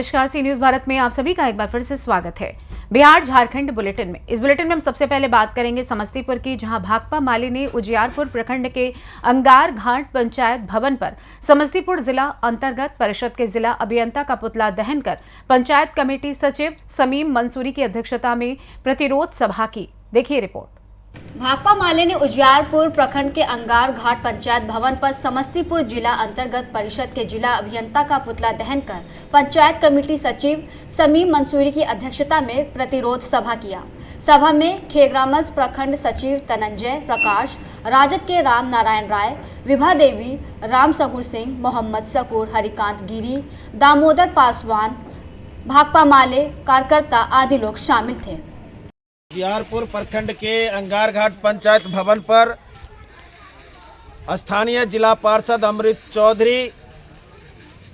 नमस्कार, सी न्यूज भारत में आप सभी का एक बार फिर से स्वागत है। बिहार झारखंड बुलेटिन में इस बुलेटिन में हम सबसे पहले बात करेंगे समस्तीपुर की, जहां भाकपा माले ने उजियारपुर प्रखंड के अंगार घाट पंचायत भवन पर समस्तीपुर जिला अंतर्गत परिषद के जिला अभियंता का पुतला दहन कर पंचायत कमेटी सचिव समीम मंसूरी की अध्यक्षता में प्रतिरोध सभा की। देखिए रिपोर्ट। भाकपा माले ने उजियारपुर प्रखंड के अंगार घाट पंचायत भवन पर समस्तीपुर जिला अंतर्गत परिषद के जिला अभियंता का पुतला दहन कर पंचायत कमेटी सचिव समीम मंसूरी की अध्यक्षता में प्रतिरोध सभा किया। सभा में खेग्रामस प्रखंड सचिव तनंजय प्रकाश, राजद के राम नारायण राय, विभा देवी, राम सगुर सिंह, मोहम्मद सकूर, हरिकांत गिरी, दामोदर पासवान, भाकपा माले कार्यकर्ता आदि लोग शामिल थे। उजियारपुर प्रखंड के अंगार घाट पंचायत भवन पर स्थानीय जिला पार्षद अमृत चौधरी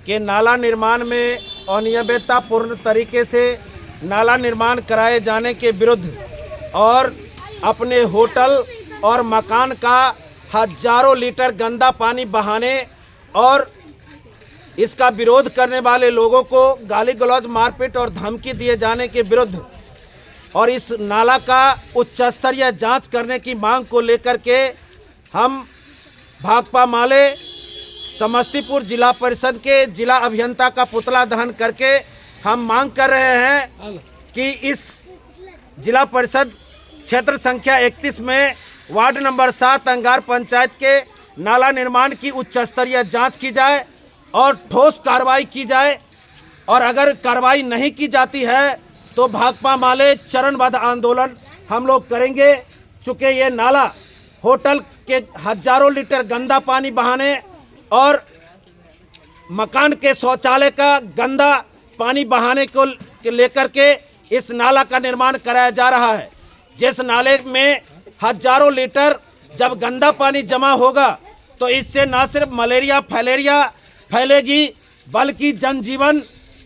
के नाला निर्माण में अनियमिततापूर्ण तरीके से नाला निर्माण कराए जाने के विरुद्ध और अपने होटल और मकान का हजारों लीटर गंदा पानी बहाने और इसका विरोध करने वाले लोगों को गाली गलौज, मारपीट और धमकी दिए जाने के विरुद्ध और इस नाला का उच्च स्तरीय जांच करने की मांग को लेकर के हम भाकपा माले समस्तीपुर जिला परिषद के जिला अभियंता का पुतला दहन करके हम मांग कर रहे हैं कि इस जिला परिषद क्षेत्र संख्या 31 में वार्ड नंबर 7 अंगार पंचायत के नाला निर्माण की उच्च स्तरीय जाँच की जाए और ठोस कार्रवाई की जाए, और अगर कार्रवाई नहीं की जाती है तो भाकपा माले चरणबद्ध आंदोलन हम लोग करेंगे। चूँकि ये नाला होटल के हजारों लीटर गंदा पानी बहाने और मकान के शौचालय का गंदा पानी बहाने को लेकर के इस नाला का निर्माण कराया जा रहा है। जिस नाले में हजारों लीटर जब गंदा पानी जमा होगा तो इससे न सिर्फ मलेरिया फैलेगी बल्कि जनजीवन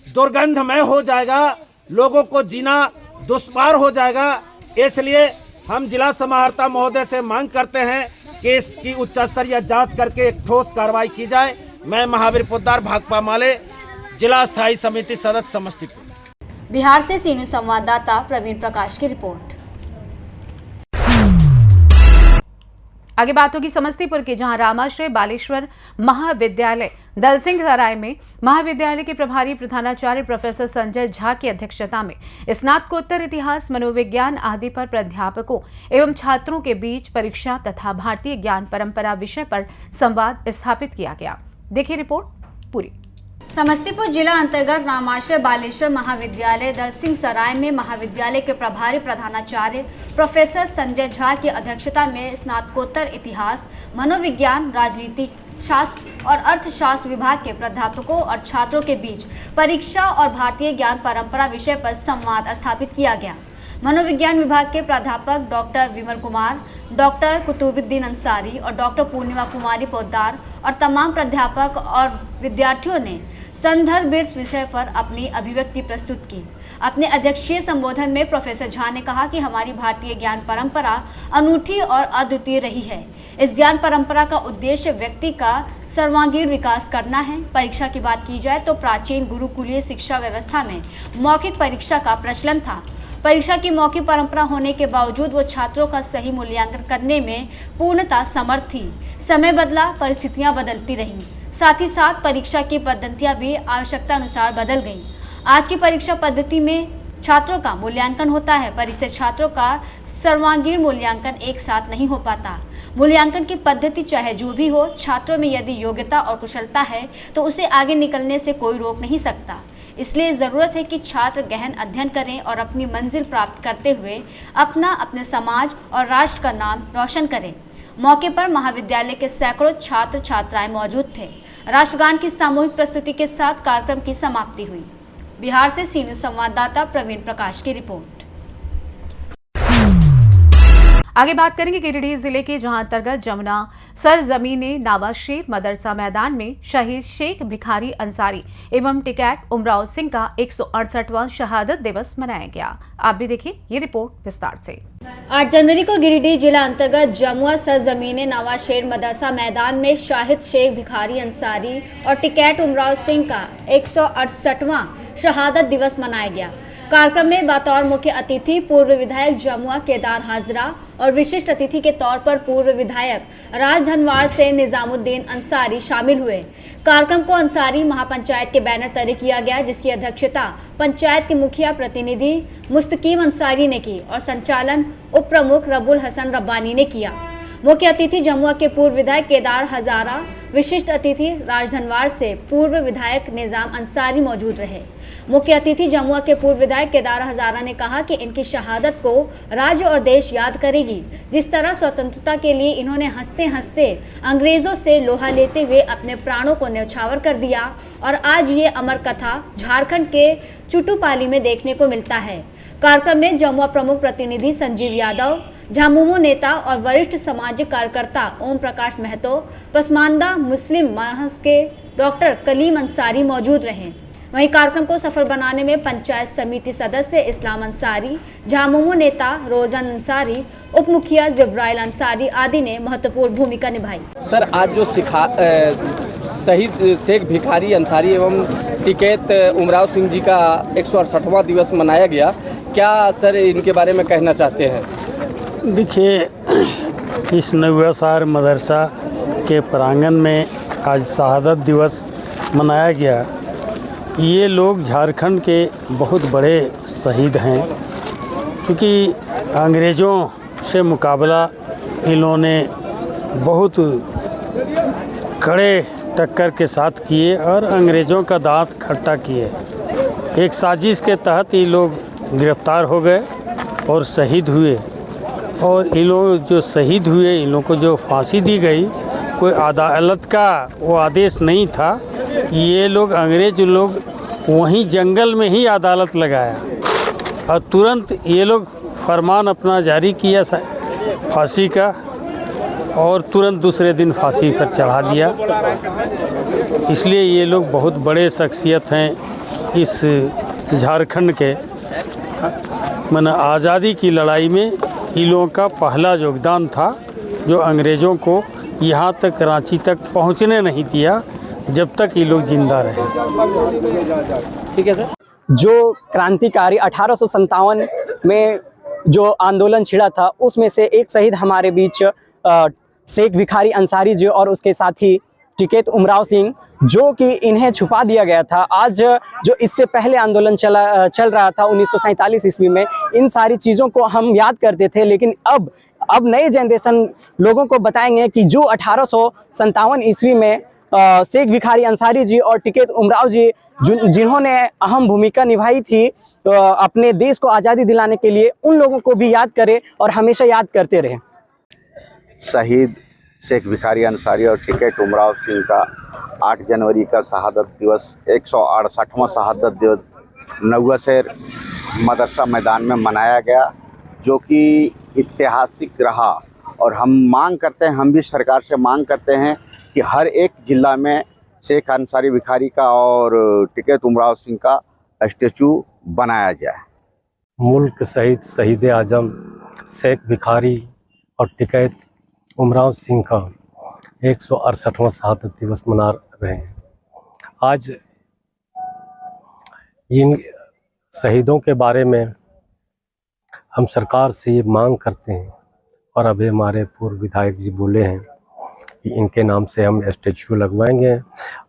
दुर्गंधमय हो जाएगा, लोगों को जीना दुश्वार हो जाएगा। इसलिए हम जिला समाहर्ता महोदय से मांग करते हैं कि इसकी उच्च स्तरीय जांच करके एक ठोस कार्रवाई की जाए। मैं महावीर पोद्दार, भाकपा माले, जिला स्थायी समिति सदस्य, समस्तीपुर। बिहार से सी न्यूज संवाददाता प्रवीण प्रकाश की रिपोर्ट। आगे बात होगी समस्तीपुर की, जहां रामाश्रय बालेश्वर महाविद्यालय दलसिंह सराय में महाविद्यालय के प्रभारी प्रधानाचार्य प्रोफेसर संजय झा की अध्यक्षता में स्नातकोत्तर इतिहास, मनोविज्ञान आदि पर प्राध्यापकों एवं छात्रों के बीच परीक्षा तथा भारतीय ज्ञान परंपरा विषय पर संवाद स्थापित किया गया। देखिए रिपोर्ट पूरी। समस्तीपुर जिला अंतर्गत रामाश्रय बालेश्वर महाविद्यालय दलसिंह सराय में महाविद्यालय के प्रभारी प्रधानाचार्य प्रोफेसर संजय झा की अध्यक्षता में स्नातकोत्तर इतिहास, मनोविज्ञान, राजनीति शास्त्र और अर्थशास्त्र विभाग के प्राध्यापकों और छात्रों के बीच परीक्षा और भारतीय ज्ञान परंपरा विषय पर संवाद स्थापित किया गया। मनोविज्ञान विभाग के प्राध्यापक डॉक्टर विमल कुमार, डॉक्टर कुतुबुद्दीन अंसारी और डॉक्टर पूर्णिमा कुमारी पोद्दार और तमाम प्राध्यापक और विद्यार्थियों ने संदर्भ विषय पर अपनी अभिव्यक्ति प्रस्तुत की। अपने अध्यक्षीय संबोधन में प्रोफेसर झा ने कहा कि हमारी भारतीय ज्ञान परंपरा अनूठी और अद्वितीय रही है। इस ज्ञान परंपरा का उद्देश्य व्यक्ति का सर्वांगीण विकास करना है। परीक्षा की बात की जाए तो प्राचीन गुरुकुलीय शिक्षा व्यवस्था में मौखिक परीक्षा का प्रचलन था। परीक्षा की मौखिक परंपरा होने के बावजूद वो छात्रों का सही मूल्यांकन करने में पूर्णतः समर्थ थी। समय बदला, परिस्थितियां बदलती रहीं, साथ ही साथ परीक्षा की पद्धतियां भी आवश्यकता अनुसार बदल गईं। आज की परीक्षा पद्धति में छात्रों का मूल्यांकन होता है, पर इससे छात्रों का सर्वांगीण मूल्यांकन एक साथ नहीं हो पाता। मूल्यांकन की पद्धति चाहे जो भी हो, छात्रों में यदि योग्यता और कुशलता है तो उसे आगे निकलने से कोई रोक नहीं सकता। इसलिए ज़रूरत है कि छात्र गहन अध्ययन करें और अपनी मंजिल प्राप्त करते हुए अपने समाज और राष्ट्र का नाम रोशन करें। मौके पर महाविद्यालय के सैकड़ों छात्र छात्राएं मौजूद थे। राष्ट्रगान की सामूहिक प्रस्तुति के साथ कार्यक्रम की समाप्ति हुई। बिहार से सी न्यूज संवाददाता प्रवीण प्रकाश की रिपोर्ट। आगे बात करेंगे गिरिडीह जिले के जहां अंतर्गत जमुना सरजमीन नवाशेर मदरसा मैदान में शहीद शेख भिखारी अंसारी एवं टिकैत उमराव सिंह का 168वां शहादत दिवस मनाया गया। आप भी देखिए ये रिपोर्ट विस्तार से। 8 जनवरी को गिरिडीह जिला अंतर्गत जमुआ सरजमीन नवाशेर मदरसा मैदान में शहीद शेख भिखारी अंसारी और टिकैत उमराव सिंह का 168वां शहादत दिवस मनाया गया। कार्यक्रम में बतौर मुख्य अतिथि पूर्व विधायक जमुआ केदार हाजरा और विशिष्ट अतिथि के तौर पर पूर्व विधायक राजधनवार से निजामुद्दीन अंसारी शामिल हुए। कार्यक्रम को अंसारी महापंचायत के बैनर तले किया गया, जिसकी अध्यक्षता पंचायत के मुखिया प्रतिनिधि मुस्तकीम अंसारी ने की और संचालन उप प्रमुख रबुल हसन रब्बानी ने किया। मुख्य अतिथि जमुआ के पूर्व विधायक केदार हजारा, विशिष्ट अतिथि राजधनवार से पूर्व विधायक निजाम अंसारी मौजूद रहे। मुख्य अतिथि जमुआ के पूर्व विधायक केदार हजारा ने कहा कि इनकी शहादत को राज्य और देश याद करेगी। जिस तरह स्वतंत्रता के लिए इन्होंने हंसते हंसते अंग्रेजों से लोहा लेते हुए अपने प्राणों को न्यौछावर कर दिया और आज ये अमर कथा झारखंड के चुटुपाली में देखने को मिलता है। कार्यक्रम में जमुआ प्रमुख प्रतिनिधि संजीव यादव, झामुमो नेता और वरिष्ठ सामाजिक कार्यकर्ता ओम प्रकाश महतो, पसमानदा मुस्लिम महस के डॉक्टर कलीम अंसारी मौजूद रहे। वहीं कार्यक्रम को सफल बनाने में पंचायत समिति सदस्य इस्लाम अंसारी, झामुमो नेता रोजन अंसारी, उप मुखिया जिब्राइल अंसारी आदि ने महत्वपूर्ण भूमिका निभाई। सर, आज जो शहीद शेख भिखारी अंसारी एवं टिकैत उमराव सिंह जी का 168वां दिवस मनाया गया, क्या सर इनके बारे में कहना चाहते हैं? देखिए, इस नवाशेर मदरसा के प्रांगण में आज शहादत दिवस मनाया गया। ये लोग झारखंड के बहुत बड़े शहीद हैं, क्योंकि अंग्रेज़ों से मुकाबला इन्होंने बहुत कड़े टक्कर के साथ किए और अंग्रेज़ों का दांत खट्टा किए। एक साजिश के तहत ये लोग गिरफ्तार हो गए और शहीद हुए। और इन लोग जो शहीद हुए, इन लोगों को जो फांसी दी गई, कोई अदालत का वो आदेश नहीं था। ये लोग अंग्रेज लोग वहीं जंगल में ही अदालत लगाया और तुरंत ये लोग फरमान अपना जारी किया फांसी का और तुरंत दूसरे दिन फांसी पर चढ़ा दिया। इसलिए ये लोग बहुत बड़े शख्सियत हैं इस झारखंड के माने आज़ादी की लड़ाई में। इन लोगों का पहला योगदान था जो अंग्रेज़ों को यहाँ तक रांची तक पहुँचने नहीं दिया जब तक ये लोग जिंदा रहे। ठीक है सर। जो क्रांतिकारी 1857 में जो आंदोलन छिड़ा था, उसमें से एक शहीद हमारे बीच शेख भिखारी अंसारी जी और उसके साथी टिकैत उमराव सिंह, जो कि इन्हें छुपा दिया गया था। आज जो इससे पहले आंदोलन चल रहा था 1947 ईस्वी में, इन सारी चीज़ों को हम याद करते थे, लेकिन अब नए जनरेशन लोगों को बताएंगे कि जो 1857 ईस्वी में शेख भिखारी अंसारी जी और टिकैत उमराव जी जिन्होंने अहम भूमिका निभाई थी अपने देश को आज़ादी दिलाने के लिए, उन लोगों को भी याद करें और हमेशा याद करते रहें। शहीद शेख भिखारी अंसारी और टिकैत उमराव सिंह का 8 जनवरी का शहादत दिवस 168वां शहादत दिवस नवाशेर मदरसा मैदान में मनाया गया, जो कि ऐतिहासिक रहा। और हम भी सरकार से मांग करते हैं कि हर एक ज़िला में शेख अंसारी भिखारी का और टिकैत उमराव सिंह का स्टैचू बनाया जाए। मुल्क सहित शहीद आज़म शेख भिखारी और टिकैत उमराव सिंह का 168वां शहादत दिवस मना रहे हैं। आज इन शहीदों के बारे में हम सरकार से ये मांग करते हैं, और अभी हमारे पूर्व विधायक जी बोले हैं कि इनके नाम से हम स्टैचू लगवाएंगे।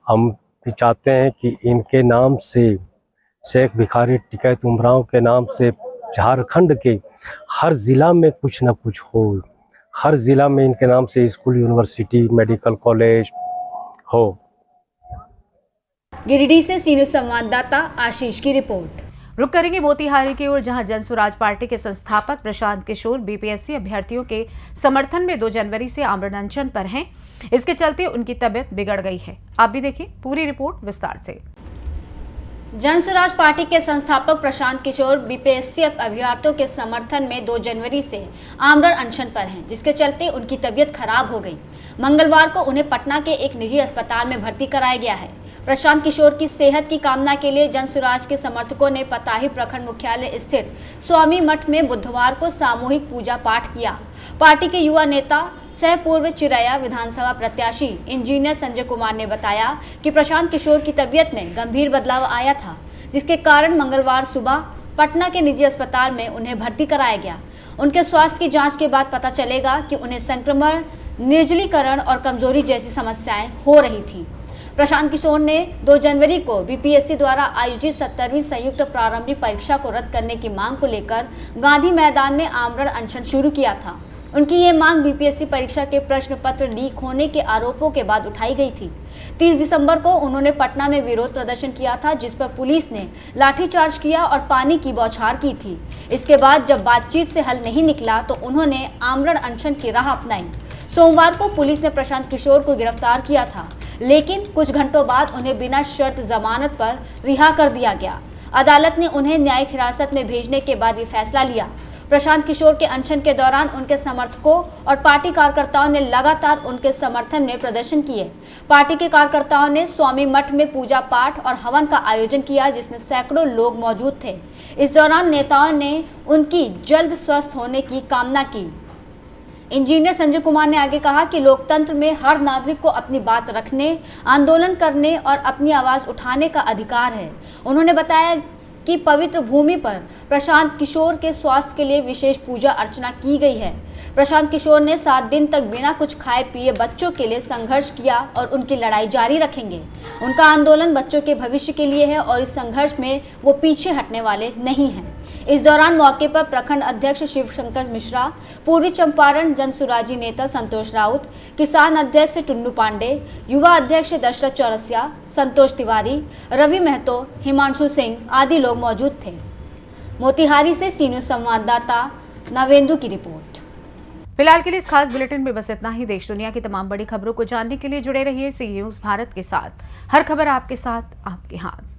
हम भी चाहते हैं कि इनके नाम से, शेख भिखारी टिकैत उमराव के नाम से, झारखंड के हर ज़िला में कुछ न कुछ हो। हर ज़िला में इनके नाम से स्कूल, यूनिवर्सिटी, मेडिकल कॉलेज हो। गिरिडीह से सीनियर संवाददाता आशीष की रिपोर्ट। रुक करेंगे मोतिहारी की ओर, जहां जनसुराज पार्टी के संस्थापक प्रशांत किशोर बीपीएससी अभ्यर्थियों के समर्थन में 2 जनवरी से आमरण अनशन पर हैं। इसके चलते उनकी तबीयत बिगड़ गई है। आप भी देखिए पूरी रिपोर्ट विस्तार से। जन स्वराज पार्टी के संस्थापक प्रशांत किशोर बीपीएससी अभ्यर्थियों के समर्थन में 2 जनवरी से आमरण अनशन पर हैं, जिसके चलते उनकी तबीयत खराब हो गई। मंगलवार को उन्हें पटना के एक निजी अस्पताल में भर्ती कराया गया है। प्रशांत किशोर की सेहत की कामना के लिए जन स्वराज के समर्थकों ने पताही प्रखंड मुख्यालय स्थित स्वामी मठ में बुधवार को सामूहिक पूजा पाठ किया। पार्टी के युवा नेता सह पूर्व चिरैया विधानसभा प्रत्याशी इंजीनियर संजय कुमार ने बताया कि प्रशांत किशोर की तबीयत में गंभीर बदलाव आया था, जिसके कारण मंगलवार सुबह पटना के निजी अस्पताल में उन्हें भर्ती कराया गया। उनके स्वास्थ्य की जांच के बाद पता चलेगा कि उन्हें संक्रमण, निर्जलीकरण और कमजोरी जैसी समस्याएं हो रही थी। प्रशांत किशोर ने 2 जनवरी को बीपीएससी द्वारा आयोजित 17वीं संयुक्त प्रारंभिक परीक्षा को रद्द करने की मांग को लेकर गांधी मैदान में आमरण अनशन शुरू किया था। उनकी ये मांग बीपीएससी परीक्षा के प्रश्न पत्र लीक होने के आरोपों के बाद उठाई गई थी। 30 दिसंबर को उन्होंने पटना में विरोध प्रदर्शन किया था, जिस पर पुलिस ने लाठीचार्ज किया और पानी की बौछार की थी। इसके बाद जब बातचीत से हल नहीं निकला तो उन्होंने आमरण अनशन की राह अपनाई। सोमवार को पुलिस ने प्रशांत किशोर को गिरफ्तार किया था, लेकिन कुछ घंटों बाद उन्हें बिना शर्त जमानत पर रिहा कर दिया गया। अदालत ने उन्हें न्यायिक हिरासत में भेजने के बाद ये फैसला लिया। प्रशांत किशोर के अनशन के दौरान उनके समर्थकों और पार्टी कार्यकर्ताओं ने लगातार उनके समर्थन में प्रदर्शन किए। पार्टी के कार्यकर्ताओं ने स्वामी मठ में पूजा पाठ और हवन का आयोजन किया, जिसमें सैकड़ों लोग मौजूद थे। इस दौरान नेताओं ने उनकी जल्द स्वस्थ होने की कामना की। इंजीनियर संजय कुमार ने आगे कहा कि लोकतंत्र में हर नागरिक को अपनी बात रखने, आंदोलन करने और अपनी आवाज़ उठाने का अधिकार है। उन्होंने बताया कि पवित्र भूमि पर प्रशांत किशोर के स्वास्थ्य के लिए विशेष पूजा अर्चना की गई है। प्रशांत किशोर ने 7 दिन तक बिना कुछ खाए पिए बच्चों के लिए संघर्ष किया और उनकी लड़ाई जारी रखेंगे। उनका आंदोलन बच्चों के भविष्य के लिए है और इस संघर्ष में वो पीछे हटने वाले नहीं हैं। इस दौरान मौके पर प्रखंड अध्यक्ष शिवशंकर मिश्रा, पूर्वी चंपारण जन सुराजी नेता संतोष राउत, किसान अध्यक्ष टुन्नू पांडे, युवा अध्यक्ष दशरथ चौरसिया, संतोष तिवारी, रवि महतो, हिमांशु सिंह आदि लोग मौजूद थे। मोतिहारी से सी न्यूज़ संवाददाता नवेंदु की रिपोर्ट। फिलहाल के लिए इस खास बुलेटिन में बस इतना ही। देश दुनिया की तमाम बड़ी खबरों को जानने के लिए जुड़े रहिए सी न्यूज़ भारत के साथ। हर खबर आपके साथ, आपके हाथ।